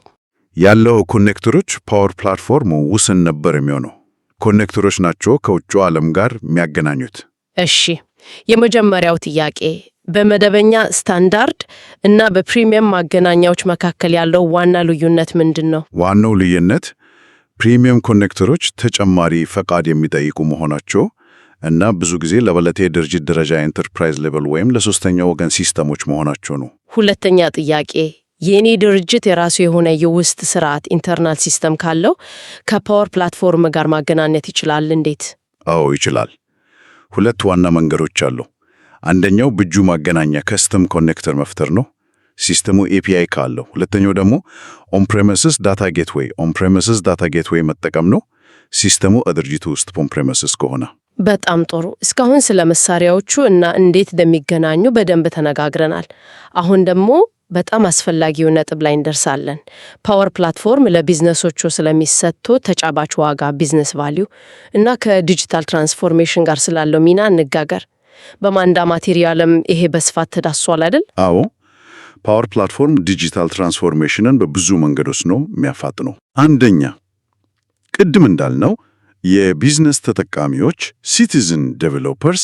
ያለው ኮኔክተሮች ፓወር ፕላትፎርሙ ውስን ነበር የሚሆነው። ኮኔክተሮች ናቸው ከውጭ ዓለም ጋር የሚያገናኙት። እሺ፣ የመጀመሪያው ጥያቄ በመደበኛ ስታንዳርድ እና በፕሪሚየም ማገናኛዎች መካከል ያለው ዋና ልዩነት ምንድን ነው? ዋናው ልዩነት ፕሪሚየም ኮኔክተሮች ተጨማሪ ፈቃድ የሚጠይቁ መሆናቸው እና ብዙ ጊዜ ለበለጠ የድርጅት ደረጃ ኤንተርፕራይዝ ሌቨል ወይም ለሶስተኛ ወገን ሲስተሞች መሆናቸው ነው። ሁለተኛ ጥያቄ የኔ ድርጅት የራሱ የሆነ የውስጥ ስርዓት ኢንተርናል ሲስተም ካለው ከፓወር ፕላትፎርም ጋር ማገናኘት ይችላል እንዴት? አዎ ይችላል። 2 ዋና መንገዶች አሉ። አንደኛው ብጁ ማገናኛ ከስተም ኮኔክተር መፍጠር ነው፣ ሲስተሙ ኤፒአይ ካለው። ሁለተኛው ደግሞ ኦን ፕሬሚስስ ዳታ ጌትዌይ መጠቀም ነው፣ ሲስተሙ ድርጅቱ ውስጥ ኦን ፕሬሚስስ ከሆነ። በጣም ጥሩ። እስካሁን ስለ መሳሪያዎቹ እና እንዴት እንደሚገናኙ በደንብ ተነጋግረናል። አሁን ደግሞ በጣም አስፈላጊው ነጥብ ላይ እንደርሳለን። ፓወር ፕላትፎርም ለቢዝነሶቹ ስለሚሰጠው ተጫባች ዋጋ ቢዝነስ ቫልዩ እና ከዲጂታል ትራንስፎርሜሽን ጋር ስላለው ሚና እንጋገር። በማንዳ ማቴሪያልም ይሄ በስፋት ተዳስሷል አይደል? አዎ። ፓወር ፕላትፎርም ዲጂታል ትራንስፎርሜሽንን በብዙ መንገዶች ነው የሚያፋጥነው። አንደኛ፣ ቅድም እንዳልነው የቢዝነስ ተጠቃሚዎች ሲቲዝን ዴቨሎፐርስ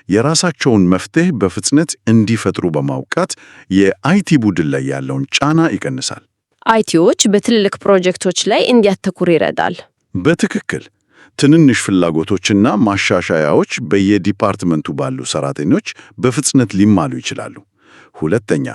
የራሳቸውን መፍትሄ በፍጥነት እንዲፈጥሩ በማውቃት የአይቲ ቡድን ላይ ያለውን ጫና ይቀንሳል። አይቲዎች በትልልቅ ፕሮጀክቶች ላይ እንዲያተኩር ይረዳል። በትክክል ትንንሽ ፍላጎቶችና ማሻሻያዎች በየዲፓርትመንቱ ባሉ ሰራተኞች በፍጥነት ሊማሉ ይችላሉ። ሁለተኛ፣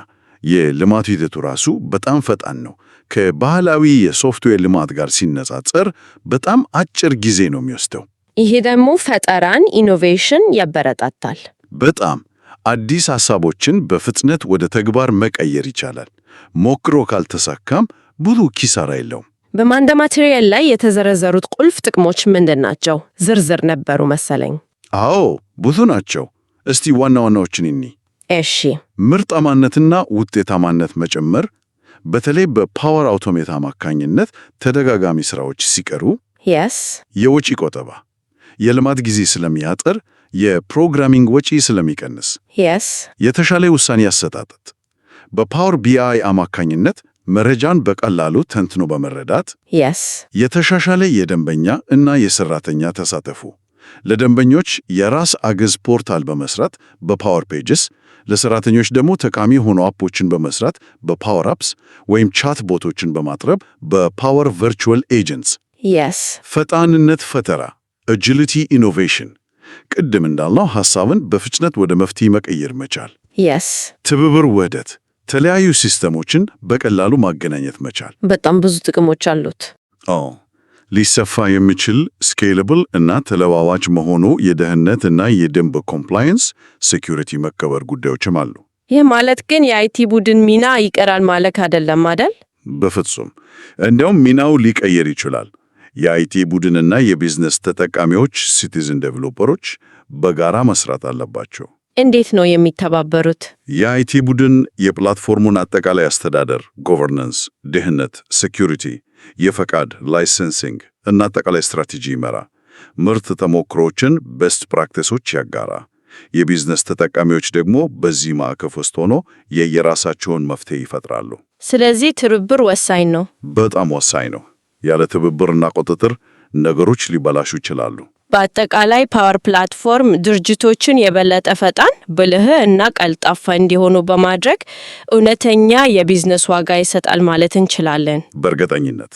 የልማቱ ሂደቱ ራሱ በጣም ፈጣን ነው። ከባህላዊ የሶፍትዌር ልማት ጋር ሲነጻጸር በጣም አጭር ጊዜ ነው የሚወስደው። ይሄ ደግሞ ፈጠራን፣ ኢኖቬሽን ያበረታታል። በጣም አዲስ ሐሳቦችን በፍጥነት ወደ ተግባር መቀየር ይቻላል። ሞክሮ ካልተሳካም ብዙ ኪሳራ የለውም። በማንዳ ማቴሪያል ላይ የተዘረዘሩት ቁልፍ ጥቅሞች ምንድን ናቸው? ዝርዝር ነበሩ መሰለኝ። አዎ ብዙ ናቸው። እስቲ ዋና ዋናዎችን እኒ እሺ። ምርታማነትና ውጤታማነት መጨመር፣ በተለይ በፓወር አውቶሜት አማካኝነት ተደጋጋሚ ስራዎች ሲቀሩ። የስ የወጪ ቆጠባ፣ የልማት ጊዜ ስለሚያጠር፣ የፕሮግራሚንግ ወጪ ስለሚቀንስ። የስ የተሻለ ውሳኔ አሰጣጥ፣ በፓወር ቢአይ አማካኝነት መረጃን በቀላሉ ተንትኖ በመረዳት። የስ የተሻሻለ የደንበኛ እና የሰራተኛ ተሳተፉ፣ ለደንበኞች የራስ አገዝ ፖርታል በመስራት በፓወር ፔጅስ፣ ለሰራተኞች ደግሞ ጠቃሚ የሆኑ አፖችን በመስራት በፓወር አፕስ ወይም ቻት ቦቶችን በማቅረብ በፓወር ቨርቹዋል ኤጀንትስ። የስ ፈጣንነት፣ ፈጠራ፣ አጂሊቲ፣ ኢኖቬሽን፣ ቅድም እንዳልነው ሐሳብን በፍጥነት ወደ መፍትሄ መቀየር መቻል። የስ ትብብር፣ ውህደት፣ የተለያዩ ሲስተሞችን በቀላሉ ማገናኘት መቻል። በጣም ብዙ ጥቅሞች አሉት። ሊሰፋ የሚችል ስኬለብል እና ተለዋዋጭ መሆኑ የደህንነት እና የደንብ ኮምፕላየንስ ሴኩሪቲ መከበር ጉዳዮችም አሉ። ይህ ማለት ግን የአይቲ ቡድን ሚና ይቀራል ማለት አይደለም አይደል? በፍጹም። እንዲያውም ሚናው ሊቀየር ይችላል። የአይቲ ቡድንና የቢዝነስ ተጠቃሚዎች ሲቲዝን ዴቨሎፐሮች በጋራ መስራት አለባቸው። እንዴት ነው የሚተባበሩት? የአይቲ ቡድን የፕላትፎርሙን አጠቃላይ አስተዳደር፣ ጎቨርናንስ፣ ደህንነት፣ ሴኩሪቲ፣ የፈቃድ ላይሰንሲንግ እና አጠቃላይ ስትራቴጂ ይመራ። ምርት ተሞክሮችን ቤስት ፕራክቲሶች ያጋራ። የቢዝነስ ተጠቃሚዎች ደግሞ በዚህ ማዕቀፍ ውስጥ ሆኖ የየራሳቸውን መፍትሄ ይፈጥራሉ። ስለዚህ ትብብር ወሳኝ ነው። በጣም ወሳኝ ነው። ያለ ትብብርና ቁጥጥር ነገሮች ሊበላሹ ይችላሉ። በአጠቃላይ ፓወር ፕላትፎርም ድርጅቶችን የበለጠ ፈጣን፣ ብልህ እና ቀልጣፋ እንዲሆኑ በማድረግ እውነተኛ የቢዝነስ ዋጋ ይሰጣል ማለት እንችላለን። በእርግጠኝነት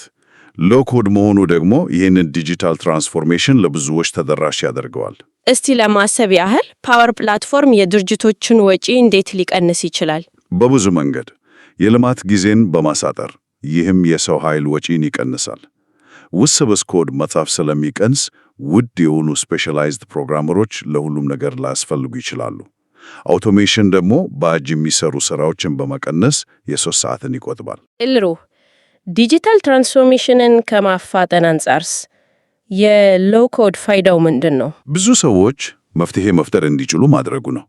ሎኮድ መሆኑ ደግሞ ይህንን ዲጂታል ትራንስፎርሜሽን ለብዙዎች ተደራሽ ያደርገዋል። እስቲ ለማሰብ ያህል ፓወር ፕላትፎርም የድርጅቶችን ወጪ እንዴት ሊቀንስ ይችላል? በብዙ መንገድ። የልማት ጊዜን በማሳጠር፣ ይህም የሰው ኃይል ወጪን ይቀንሳል። ውስብስብ ኮድ መጻፍ ስለሚቀንስ ውድ የሆኑ ስፔሻላይዝድ ፕሮግራመሮች ለሁሉም ነገር ላያስፈልጉ ይችላሉ። አውቶሜሽን ደግሞ በእጅ የሚሰሩ ስራዎችን በመቀነስ የ3 ሰዓትን ይቆጥባል። ጥሩ። ዲጂታል ትራንስፎርሜሽንን ከማፋጠን አንጻርስ የሎው ኮድ ፋይዳው ምንድን ነው? ብዙ ሰዎች መፍትሄ መፍጠር እንዲችሉ ማድረጉ ነው።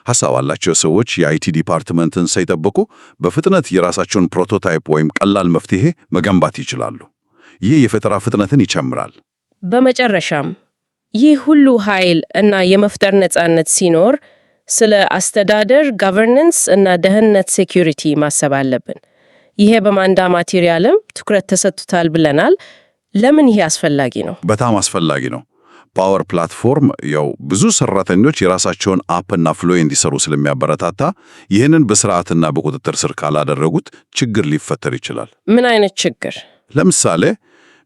ሐሳብ ያላቸው ሰዎች የአይቲ ዲፓርትመንትን ሳይጠብቁ በፍጥነት የራሳቸውን ፕሮቶታይፕ ወይም ቀላል መፍትሄ መገንባት ይችላሉ። ይህ የፈጠራ ፍጥነትን ይጨምራል። በመጨረሻም ይህ ሁሉ ኃይል እና የመፍጠር ነጻነት ሲኖር ስለ አስተዳደር፣ ጋቨርነንስ እና ደህንነት ሴኩሪቲ ማሰብ አለብን። ይሄ በማንዳ ማቴሪያልም ትኩረት ተሰጥቷል ብለናል። ለምን ይሄ አስፈላጊ ነው? በጣም አስፈላጊ ነው። ፓወር ፕላትፎርም ብዙ ሰራተኞች የራሳቸውን አፕና ፍሎ እንዲሰሩ ስለሚያበረታታ ይህንን በስርዓትና በቁጥጥር ስር ካላደረጉት ችግር ሊፈጠር ይችላል። ምን አይነት ችግር? ለምሳሌ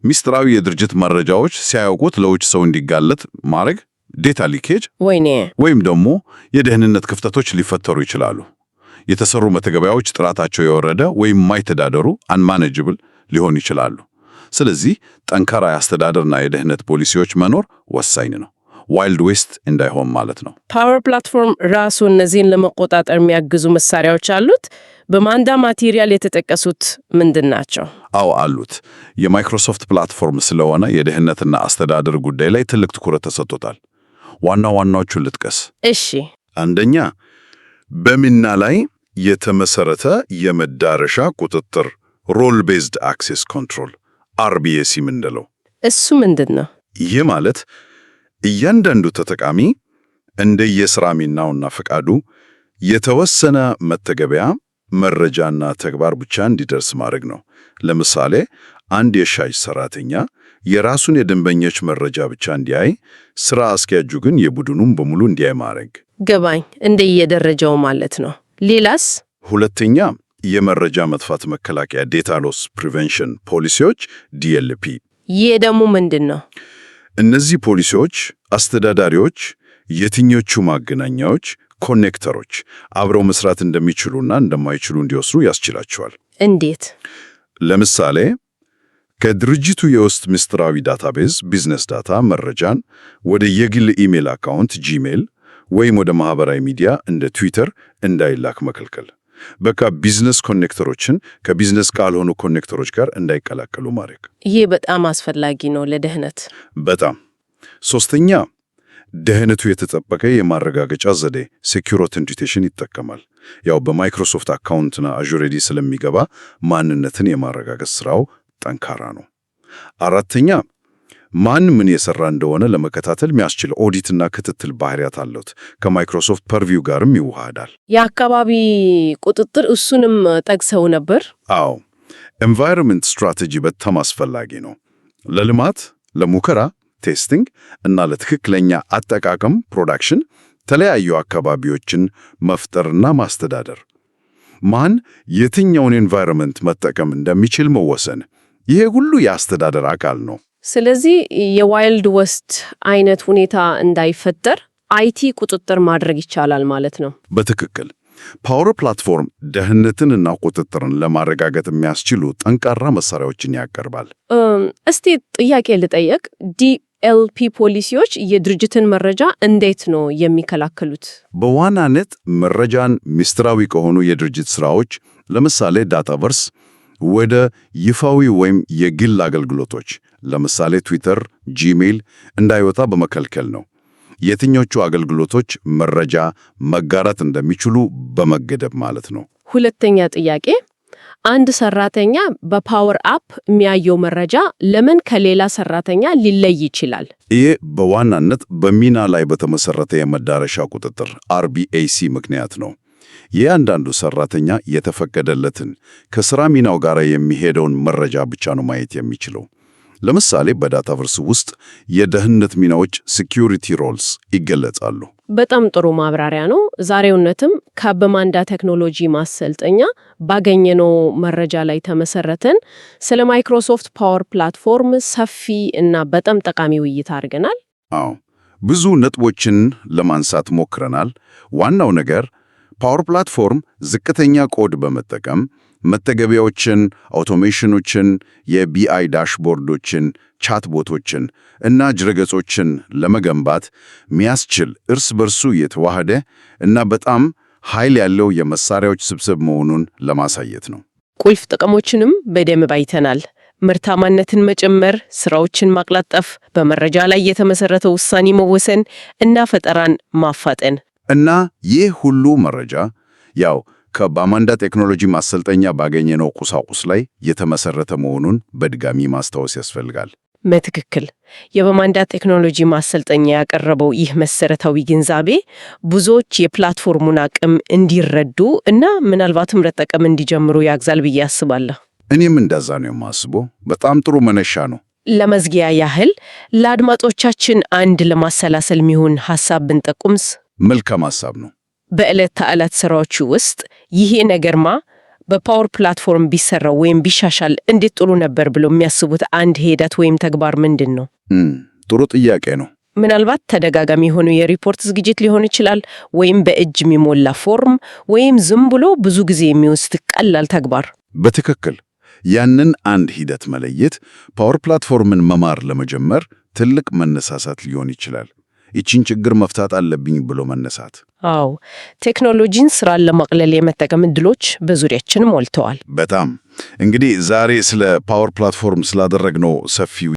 ሚስጥራዊ የድርጅት መረጃዎች ሳያውቁት ለውጭ ሰው እንዲጋለጥ ማድረግ፣ ዴታ ሊኬጅ፣ ወይም ደግሞ የደህንነት ክፍተቶች ሊፈጠሩ ይችላሉ። የተሰሩ መተግበሪያዎች ጥራታቸው የወረደ ወይም የማይተዳደሩ አንማኔጅብል ሊሆኑ ይችላሉ። ስለዚህ ጠንካራ የአስተዳደርና የደህንነት ፖሊሲዎች መኖር ወሳኝ ነው። ዋይልድ ዌስት እንዳይሆን ማለት ነው። ፓወር ፕላትፎርም ራሱ እነዚህን ለመቆጣጠር የሚያግዙ መሳሪያዎች አሉት። በማንዳ ማቴሪያል የተጠቀሱት ምንድን ናቸው? አዎ አሉት። የማይክሮሶፍት ፕላትፎርም ስለሆነ የደህንነትና አስተዳደር ጉዳይ ላይ ትልቅ ትኩረት ተሰጥቶታል። ዋና ዋናዎቹን ልጥቀስ። እሺ። አንደኛ በሚና ላይ የተመሰረተ የመዳረሻ ቁጥጥር ሮል ቤዝድ አክሴስ ኮንትሮል RBAC ምንለው። እሱ ምንድን ነው? ይህ ማለት እያንዳንዱ ተጠቃሚ እንደየሥራ ሚናውና ፈቃዱ የተወሰነ መተግበሪያ መረጃና ተግባር ብቻ እንዲደርስ ማድረግ ነው። ለምሳሌ አንድ የሻጭ ሰራተኛ የራሱን የደንበኞች መረጃ ብቻ እንዲያይ፣ ስራ አስኪያጁ ግን የቡድኑን በሙሉ እንዲያይ ማድረግ። ገባኝ። እንደየደረጃው ማለት ነው። ሌላስ? ሁለተኛ የመረጃ መጥፋት መከላከያ ዴታ ሎስ ፕሪቨንሽን ፖሊሲዎች DLP። ይህ ደግሞ ምንድን ነው? እነዚህ ፖሊሲዎች አስተዳዳሪዎች የትኞቹ ማገናኛዎች ኮኔክተሮች አብረው መስራት እንደሚችሉና እንደማይችሉ እንዲወስኑ ያስችላቸዋል። እንዴት? ለምሳሌ ከድርጅቱ የውስጥ ምስጢራዊ ዳታቤዝ ቢዝነስ ዳታ መረጃን ወደ የግል ኢሜል አካውንት ጂሜል ወይም ወደ ማህበራዊ ሚዲያ እንደ ትዊተር እንዳይላክ መከልከል። በቃ ቢዝነስ ኮኔክተሮችን ከቢዝነስ ካልሆኑ ኮኔክተሮች ጋር እንዳይቀላቀሉ ማድረግ። ይሄ በጣም አስፈላጊ ነው ለደህንነት። በጣም። ሶስተኛ ደህንነቱ የተጠበቀ የማረጋገጫ ዘዴ ሴኩር ኦተንቲኬሽን ይጠቀማል። ያው በማይክሮሶፍት አካውንትና አዙር AD ስለሚገባ ማንነትን የማረጋገጥ ስራው ጠንካራ ነው። አራተኛ ማን ምን የሰራ እንደሆነ ለመከታተል የሚያስችል ኦዲትና ክትትል ባህሪያት አሉት። ከማይክሮሶፍት ፐርቪው ጋርም ይዋሃዳል። የአካባቢ ቁጥጥር እሱንም ጠቅሰው ነበር። አዎ፣ ኤንቫይሮንመንት ስትራቴጂ በጣም አስፈላጊ ነው። ለልማት፣ ለሙከራ ቴስቲንግ እና ለትክክለኛ አጠቃቀም ፕሮዳክሽን ተለያዩ አካባቢዎችን መፍጠርና ማስተዳደር። ማን የትኛውን ኤንቫይሮንመንት መጠቀም እንደሚችል መወሰን፣ ይሄ ሁሉ የአስተዳደር አካል ነው። ስለዚህ የዋይልድ ወስት አይነት ሁኔታ እንዳይፈጠር IT ቁጥጥር ማድረግ ይቻላል ማለት ነው። በትክክል። ፓወር ፕላትፎርም ደህንነትንና ቁጥጥርን ለማረጋገጥ የሚያስችሉ ጠንካራ መሳሪያዎችን ያቀርባል። እስቲ ጥያቄ ልጠየቅ። DLP ፖሊሲዎች የድርጅትን መረጃ እንዴት ነው የሚከላከሉት? በዋናነት መረጃን ምስጢራዊ ከሆኑ የድርጅት ስራዎች ለምሳሌ ዳታቨርስ ወደ ይፋዊ ወይም የግል አገልግሎቶች ለምሳሌ ትዊተር፣ ጂሜል እንዳይወጣ በመከልከል ነው። የትኞቹ አገልግሎቶች መረጃ መጋራት እንደሚችሉ በመገደብ ማለት ነው። ሁለተኛ ጥያቄ፣ አንድ ሰራተኛ በፓወር አፕ የሚያየው መረጃ ለምን ከሌላ ሰራተኛ ሊለይ ይችላል? ይህ በዋናነት በሚና ላይ በተመሰረተ የመዳረሻ ቁጥጥር RBAC ምክንያት ነው። የአንዳንዱ ሰራተኛ የተፈቀደለትን ከስራ ሚናው ጋር የሚሄደውን መረጃ ብቻ ነው ማየት የሚችለው። ለምሳሌ በዳታቨርስ ውስጥ የደህንነት ሚናዎች ሴኩሪቲ ሮልስ ይገለጻሉ። በጣም ጥሩ ማብራሪያ ነው። ዛሬውነትም ከበማንዳ ቴክኖሎጂ ማሰልጠኛ ባገኘነው መረጃ ላይ ተመሰረተን ስለ ማይክሮሶፍት ፓወር ፕላትፎርም ሰፊ እና በጣም ጠቃሚ ውይይት አድርገናል። አዎ፣ ብዙ ነጥቦችን ለማንሳት ሞክረናል። ዋናው ነገር ፓወር ፕላትፎርም ዝቅተኛ ኮድ በመጠቀም መተግበሪያዎችን፣ አውቶሜሽኖችን፣ የቢአይ ዳሽቦርዶችን፣ ቻትቦቶችን እና ድረገጾችን ለመገንባት የሚያስችል እርስ በርሱ የተዋሃደ እና በጣም ኃይል ያለው የመሳሪያዎች ስብስብ መሆኑን ለማሳየት ነው። ቁልፍ ጥቅሞችንም በደንብ አይተናል። ምርታማነትን መጨመር፣ ስራዎችን ማቅላጠፍ፣ በመረጃ ላይ የተመሰረተ ውሳኔ መወሰን እና ፈጠራን ማፋጠን እና ይህ ሁሉ መረጃ ያው ከባማንዳ ቴክኖሎጂ ማሰልጠኛ ባገኘነው ቁሳቁስ ላይ የተመሰረተ መሆኑን በድጋሚ ማስታወስ ያስፈልጋል። በትክክል የበማንዳ ቴክኖሎጂ ማሰልጠኛ ያቀረበው ይህ መሰረታዊ ግንዛቤ ብዙዎች የፕላትፎርሙን አቅም እንዲረዱ እና ምናልባትም መጠቀም እንዲጀምሩ ያግዛል ብዬ አስባለሁ። እኔም እንደዛ ነው የማስበው። በጣም ጥሩ መነሻ ነው። ለመዝጊያ ያህል ለአድማጮቻችን አንድ ለማሰላሰል የሚሆን ሐሳብ ብንጠቁምስ? መልካም ሐሳብ ነው። በዕለት ተዕለት ስራዎቹ ውስጥ ይሄ ነገርማ በፓወር ፕላትፎርም ቢሰራው ወይም ቢሻሻል እንዴት ጥሩ ነበር ብሎ የሚያስቡት አንድ ሂደት ወይም ተግባር ምንድን ነው? ጥሩ ጥያቄ ነው። ምናልባት ተደጋጋሚ የሆኑ የሪፖርት ዝግጅት ሊሆን ይችላል፣ ወይም በእጅ የሚሞላ ፎርም፣ ወይም ዝም ብሎ ብዙ ጊዜ የሚወስድ ቀላል ተግባር። በትክክል ያንን አንድ ሂደት መለየት ፓወር ፕላትፎርምን መማር ለመጀመር ትልቅ መነሳሳት ሊሆን ይችላል። ይህችን ችግር መፍታት አለብኝ ብሎ መነሳት። አዎ፣ ቴክኖሎጂን ስራን ለማቅለል የመጠቀም እድሎች በዙሪያችን ሞልተዋል። በጣም እንግዲህ ዛሬ ስለ ፓወር ፕላትፎርም ስላደረግነው ሰፊው